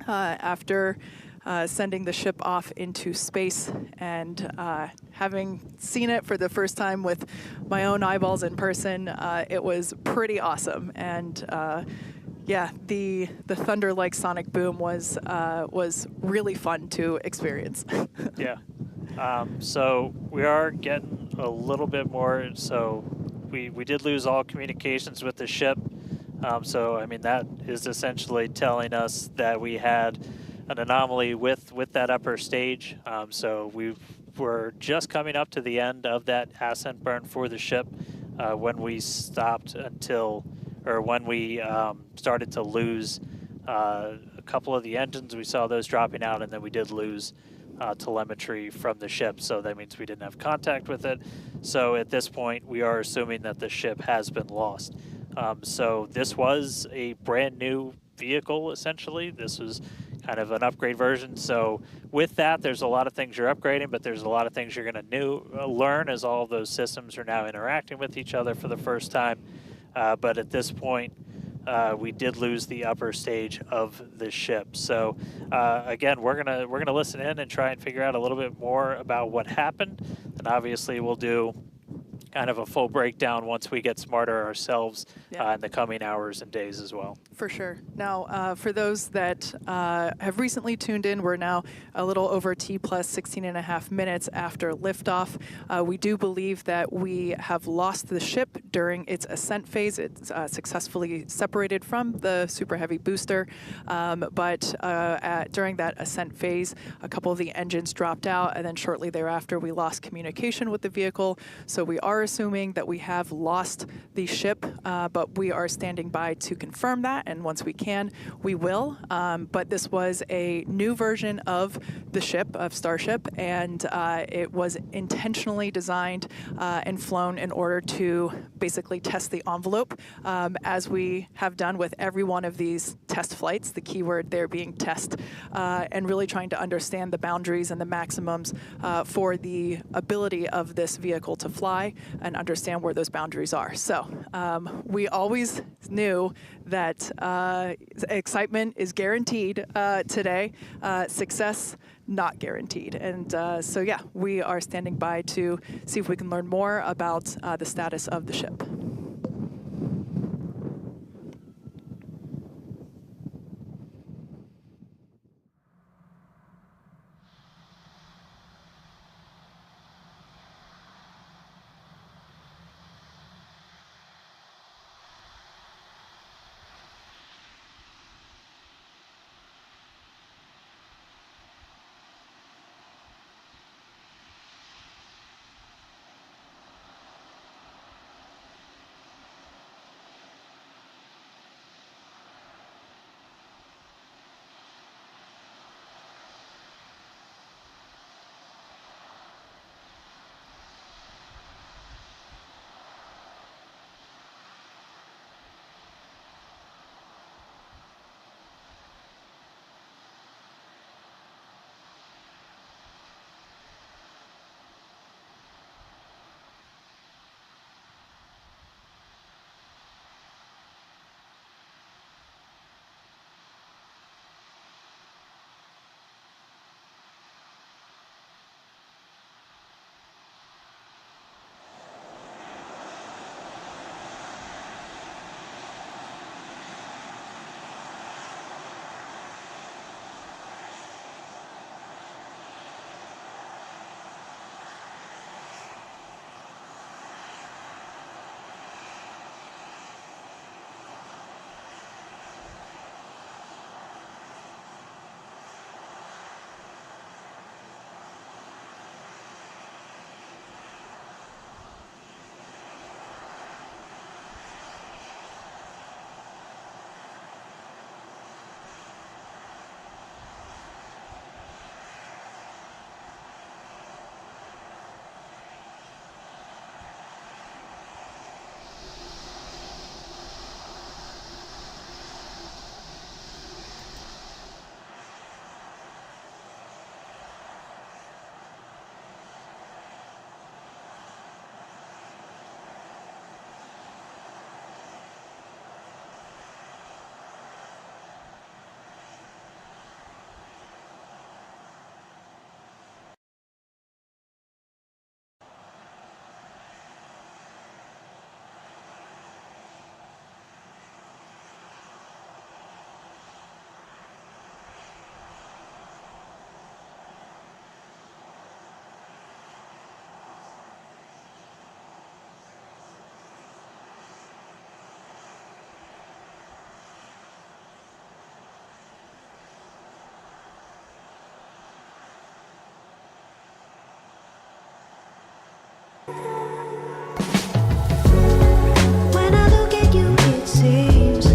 after sending the ship off into space, and having seen it for the first time with my own eyeballs in person, it was pretty awesome. And yeah, the thunder-like sonic boom was really fun to experience. Yeah. So we are getting a little bit more. So we did lose all communications with the ship. So I mean, that is essentially telling us that we had an anomaly with that upper stage. So we were just coming up to the end of that ascent burn for the ship when we stopped when we started to lose a couple of the engines. We saw those dropping out, and then we did lose telemetry from the ship. So that means we didn't have contact with it. So at this point, we are assuming that the ship has been lost. So this was a brand new vehicle, essentially. This was kind of an upgrade version. So with that, there's a lot of things you're upgrading, but there's a lot of things you're going to learn as all of those systems are now interacting with each other for the first time. But at this point, we did lose the upper stage of the ship. So again, we're gonna listen in and try and figure out a little bit more about what happened. And obviously, we'll do kind of a full breakdown once we get smarter ourselves in the coming hours and days as well. For sure. Now, for those that have recently tuned in, we're now a little over T plus 16 and a half minutes after liftoff. We do believe that we have lost the ship during its ascent phase. It's successfully separated from the Super Heavy booster, but during that ascent phase, a couple of the engines dropped out, and then shortly thereafter, we lost communication with the vehicle. So we are assuming that we have lost the ship, but we are standing by to confirm that. And once we can, we will. But this was a new version of the ship, of Starship, and it was intentionally designed and flown in order to basically test the envelope, as we have done with every one of these test flights, the keyword there being test, and really trying to understand the boundaries and the maximums for the ability of this vehicle to fly and understand where those boundaries are. So we always knew that excitement is guaranteed today, success not guaranteed. And so yeah, we are standing by to see if we can learn more about the status of the ship. When I look at you, it seems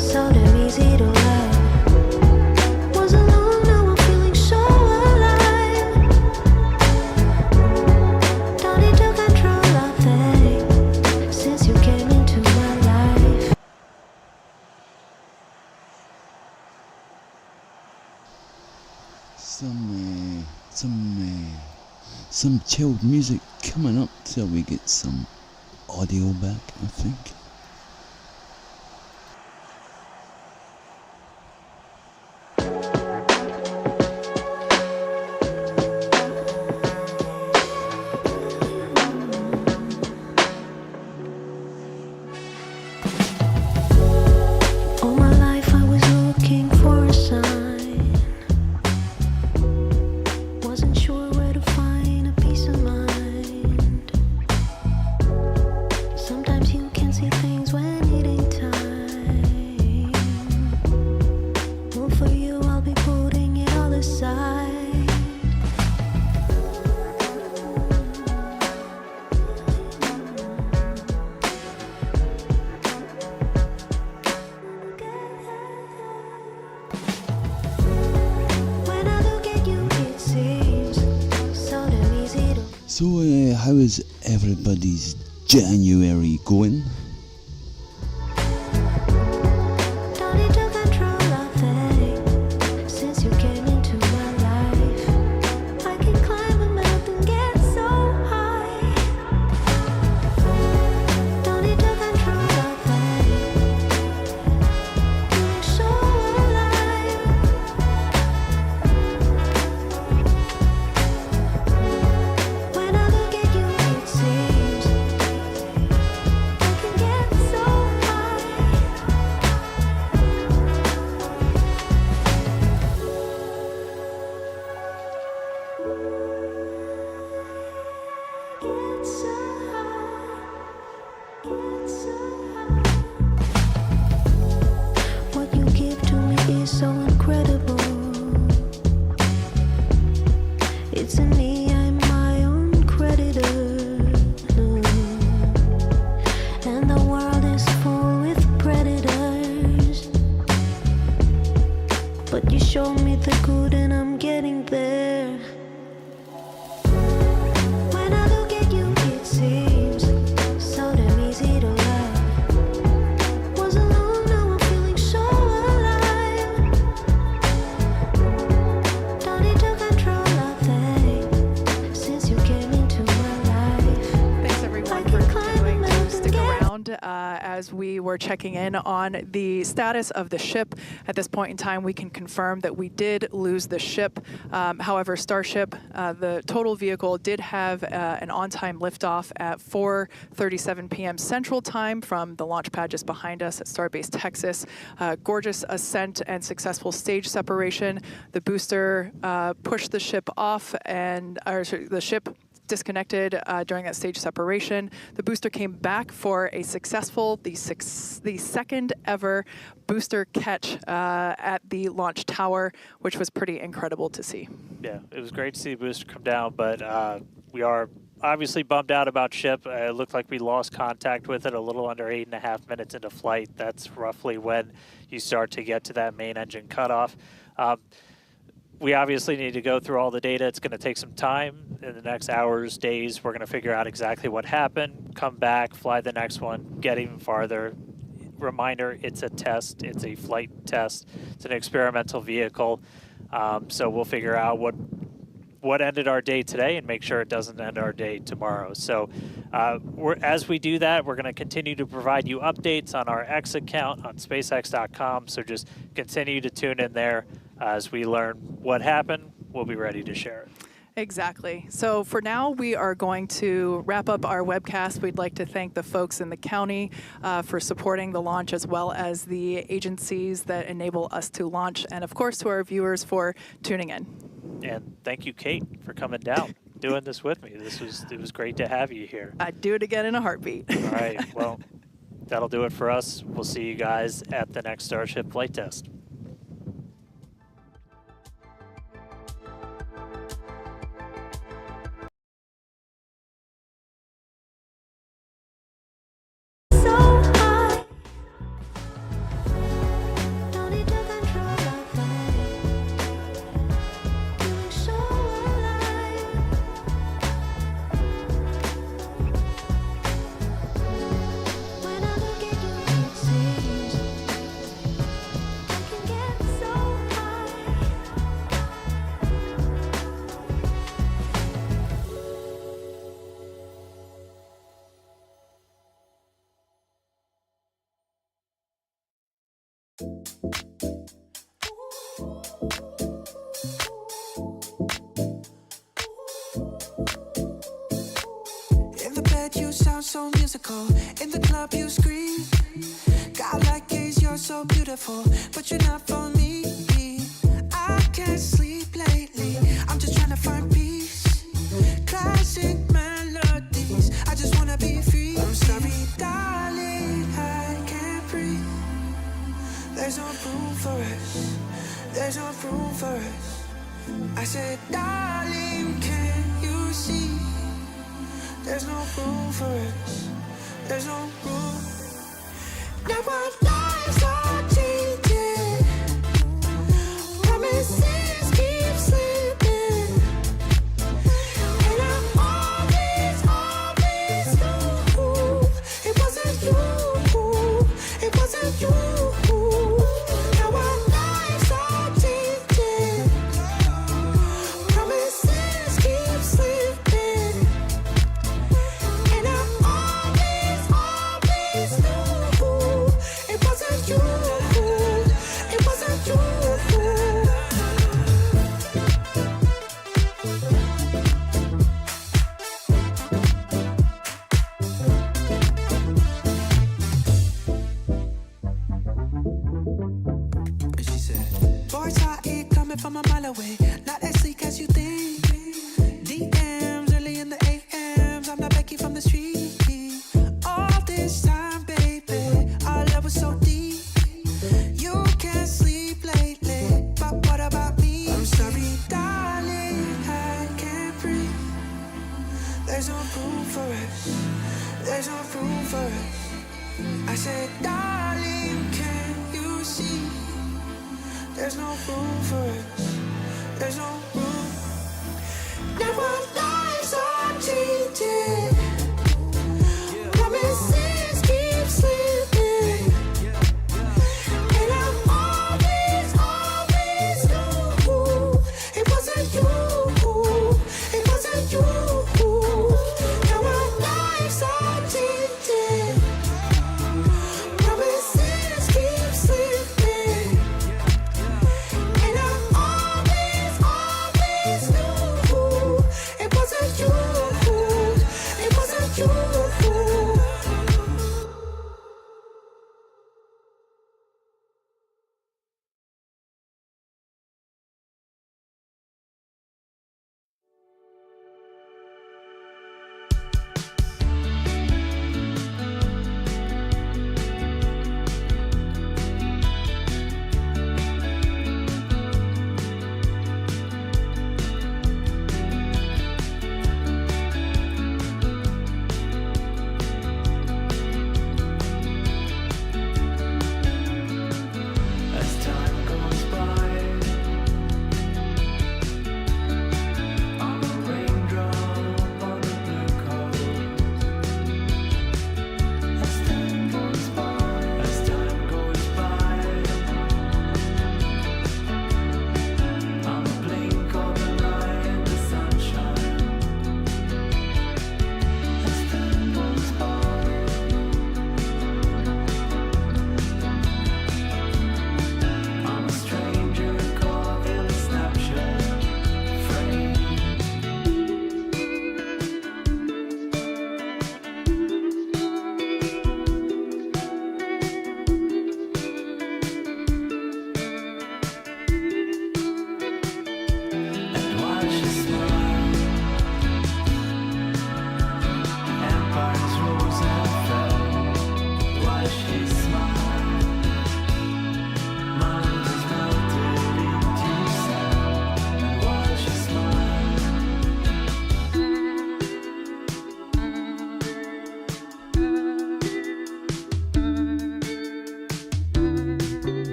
so damn easy to love. Was alone, now I'm feeling so alive. Don't need to control a thing since you came into my life. Some chilled music coming up till we get some audio back, I think. All my life I was looking for a sign. Wasn't sure where to find a peace of mind. Sometimes you can see things when it ain't time. Well, for you I'll be putting it all aside. When I look at you, it seems so damn easy to. So, how is everybody's January going? Don't need to control a thing since you came into my life. I can climb a mountain, get so high. Don't need to control a thing. Feeling so alive. When I look at you, it seems I can get so high. Get so high, get so high. What you give to me is so incredible. It's in me, I'm my own creditor. And the world is full with predators. But you show me the good and I'm getting there. When I look at you, it seems so damn easy to love. Was alone, now I'm feeling so alive. Don't need to control a thing since you came into my life. Thanks everyone I for can climb a continuing to mountain, stick get around as we were checking in on the status of the ship. At this point in time, we can confirm that we did lose the ship. However, Starship, the total vehicle, did have an on-time liftoff at 4:37 p.m. Central Time from the launch pad just behind us at Starbase Texas. Gorgeous ascent and successful stage separation. The booster pushed the ship off, and the ship disconnected during that stage separation. The booster came back for a successful, the second ever booster catch at the launch tower, which was pretty incredible to see. Yeah, it was great to see the booster come down, but we are obviously bummed out about ship. It looked like we lost contact with it a little under 8.5 minutes into flight. That's roughly when you start to get to that main engine cutoff. We obviously need to go through all the data. It's going to take some time. In the next hours, days, we're going to figure out exactly what happened, come back, fly the next one, get even farther. Reminder, it's a test. It's a flight test. It's an experimental vehicle. So we'll figure out what ended our day today and make sure it doesn't end our day tomorrow. So as we do that, we're going to continue to provide you updates on our X account on SpaceX.com. So just continue to tune in there. As we learn what happened, we'll be ready to share it. Exactly. So for now, we are going to wrap up our webcast. We'd like to thank the folks in the county for supporting the launch, as well as the agencies that enable us to launch, and of course to our viewers for tuning in. And thank you, Kate, for coming down, doing this with me. It was great to have you here. I'd do it again in a heartbeat. All right. Well, that'll do it for us. We'll see you guys at the next Starship flight test. In the bed you sound so musical, in the club you scream. God like gaze, you're so beautiful, but you're not for me. I can't sleep lately, I'm just trying to find peace. Classic melodies, I just wanna be free. I'm sorry, darling, I can't breathe. There's no room for us, there's no room for us. I said, darling, can you see? There's no room for us, there's no room. Now our lives are changing, promises keep slipping, and I always knew it wasn't you, it wasn't you. Now our lives are changing, promises keep slipping, and I always knew it wasn't you, it wasn't you. And she said, boys hot here coming from a mile away, not as sleek as you think. DMs early in the AMs, I'm not Becky from the street. All this time, baby, our love was so deep. You can't sleep lately, but what about me? I'm sorry, darling, I can't breathe. There's no room for us, there's no room for us. I said, darling, can you see? There's no room for us, there's no room. Now our lives are changing, promises keep slipping, and I always knew it wasn't you, it wasn't you. Now our lives are changing, promises keep slipping, and I always knew it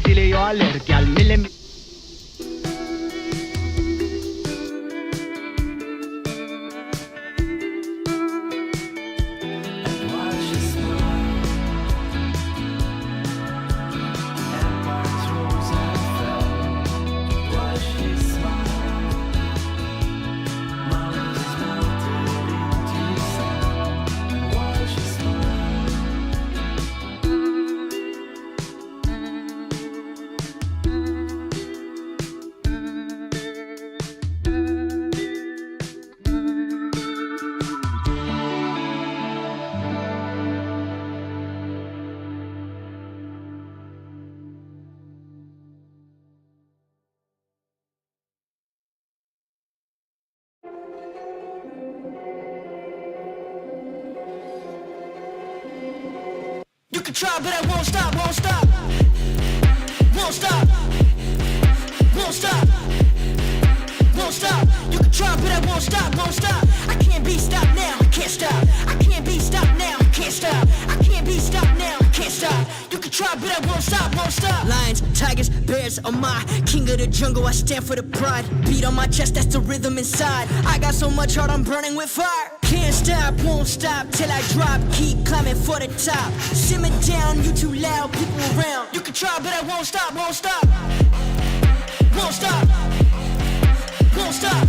till you alert, girl. Millimeter. You can try, but I won't stop, won't stop. Won't stop. Won't stop. Won't stop. You can try, but I won't stop, won't stop. I can't be stopped now, I can't stop. I can't be stopped now, I can't stop. I can't be stopped now, I can't stop. You can try, but I won't stop, won't stop. Lions, tigers, bears are my king of the jungle, I stand for the pride. Beat on my chest, that's the rhythm inside. I got so much heart, I'm burning with fire. Can't stop, won't stop till I drop. Keep climbing for the top. Simmer down, you too loud, people around. You can try, but I won't stop, won't stop. Won't stop. Won't stop.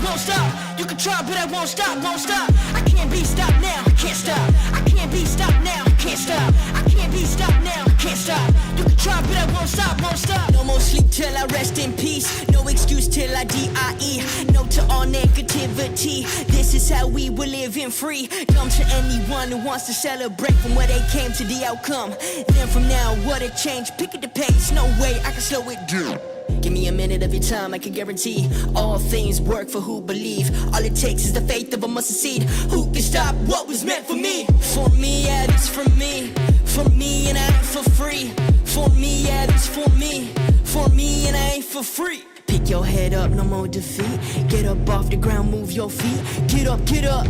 Won't stop. You can try, but I won't stop, won't stop. I can't be stopped now, I can't stop. I can't be stopped now, I can't stop. I can't be stopped now, I can't stop. You can try, but I won't stop, won't stop. No more sleep till I rest in peace. No excuse till I die. No to all negativity. This is how we were living free. Dumb to anyone who wants to celebrate from where they came to the outcome. Then from now, what a change. Pick at the pace, no way I can slow it down. Give me a minute of your time, I can guarantee all things work for who believe. All it takes is the faith of a mustard seed. Who can stop what was meant for me? For me, yeah, this for me. For me, and I ain't for free. For me, yeah, this for me. For me, and I ain't for free. Pick your head up, no more defeat. Get up off the ground, move your feet. Get up, get up.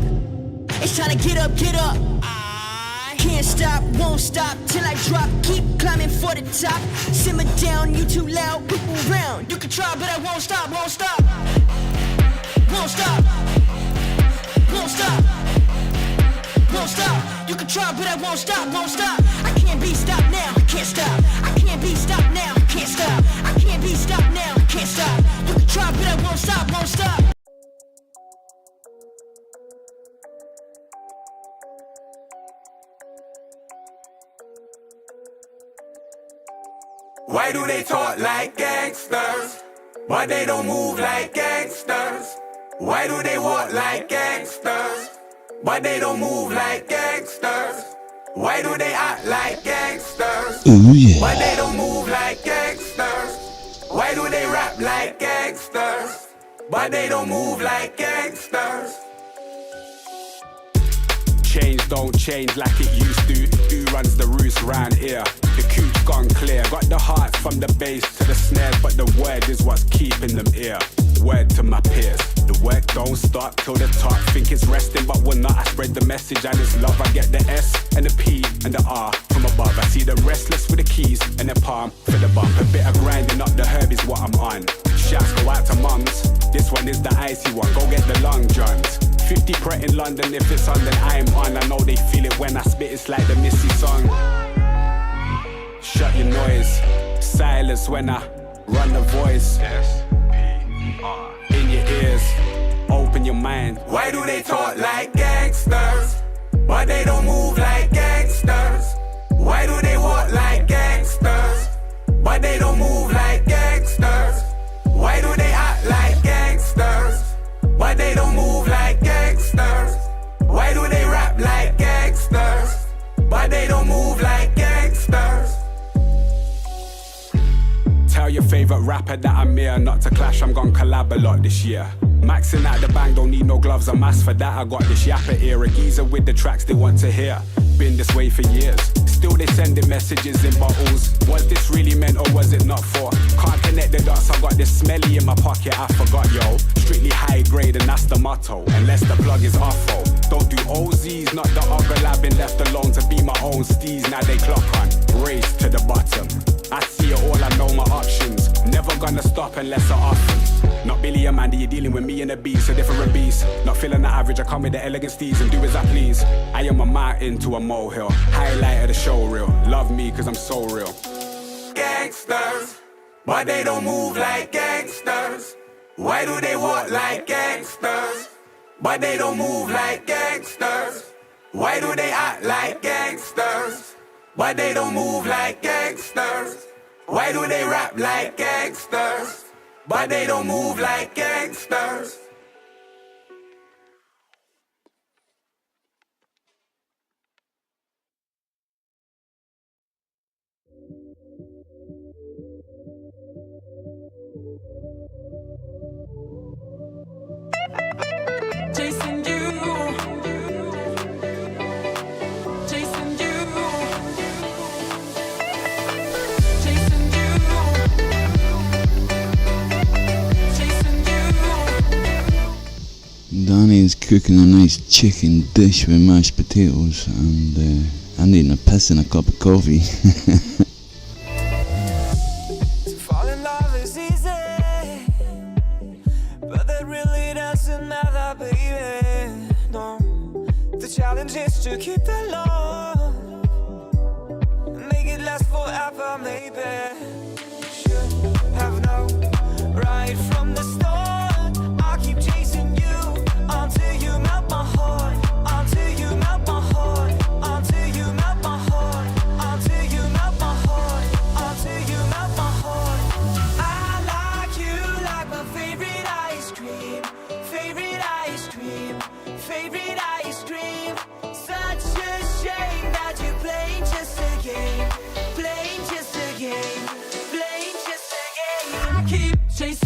It's time to get up, get up. Can't stop, won't stop till I drop. Keep climbing for the top. Simmer down, you too loud, people around. You can try, but I won't stop, won't stop. Won't stop. Won't stop. Won't stop. You can try, but I won't stop, won't stop. I can't be stopped now, I can't stop. I can't be stopped now, I can't stop. I can't be stopped now, I can't stop. You can try, but I won't stop, won't stop. Why do they talk like gangsters, but they don't move like gangsters? Why do they walk like gangsters, but they don't move like gangsters? Why do they act like gangsters, Ooh, yeah. but they don't move like gangsters? Why do they rap like gangsters, but they don't move like gangsters? Change don't change like it used to. Who runs the roost round here? The cooch gone clear. Got the heart from the bass to the snares, but the word is what's keeping them here. Word to my peers. The work don't stop till the top. Think it's resting, but we're not. I spread the message and it's love. I get the S and the P and the R from above. I see the restless with the keys and the palm for the bump. A bit of grinding up the herb is what I'm on. Shouts go out to mums. This one is the icy one. Go get the long johns. 50 Pret in London, if it's on then I'm on. I know they feel it when I spit, it's like the Missy song. Shut your noise, silence when I run the voice. S-P-R. In your ears, open your mind. Why do they talk like gangsters, but they don't move like gangsters? Why do they walk like gangsters, but they don't move like gangsters? Why do they act like gangsters, but they don't move like gangsters? Why do they rap like gangsters, but they don't move like gangsters? Tell your favorite rapper that I'm here, not to clash, I'm gon' collab a lot this year. Maxing out the bang, don't need no gloves or mask for that. I got this yapper ear, a geezer with the tracks they want to hear. Been this way for years, still they sending messages in bottles. Was this really meant or was it not for? Can't connect the dots, I got it's smelly in my pocket, I forgot, yo. Strictly high grade and that's the motto. Unless the plug is awful. Don't do OZs, not the other lab been left alone to be my own steez. Now they clock on, race to the bottom. I see it all, I know my options. Never gonna stop unless I often. Not Billy and Mandy, you're dealing with me and a beast, a different beast. Not feeling the average, I come with the elegant steez and do as I please. I am a mountain to a molehill, highlight of the show reel. Love me cause I'm so real. Gangsters, but they don't move like gangsters. Why do they walk like gangsters? But they don't move like gangsters. Why do they act like gangsters? But they don't move like gangsters. Why do they rap like gangsters? But they don't move like gangsters. Chasing you, chasing you, chasing you, chasing you. Donnie's cooking a nice chicken dish with mashed potatoes, and I'm eating a piss and a cup of coffee. To fall in love is easy, but that really doesn't matter, baby. No, the challenge is to keep the love, make it last forever, maybe. Should have known right from the start. I'll keep chasing you until you melt my heart, until you melt my heart, until you melt my heart, until you melt my heart, until you melt my heart. I like you like my favorite ice cream, favorite ice cream, favorite ice cream. Such a shame that you're playing just a game, playing just a game, playing just a game. Keep chasing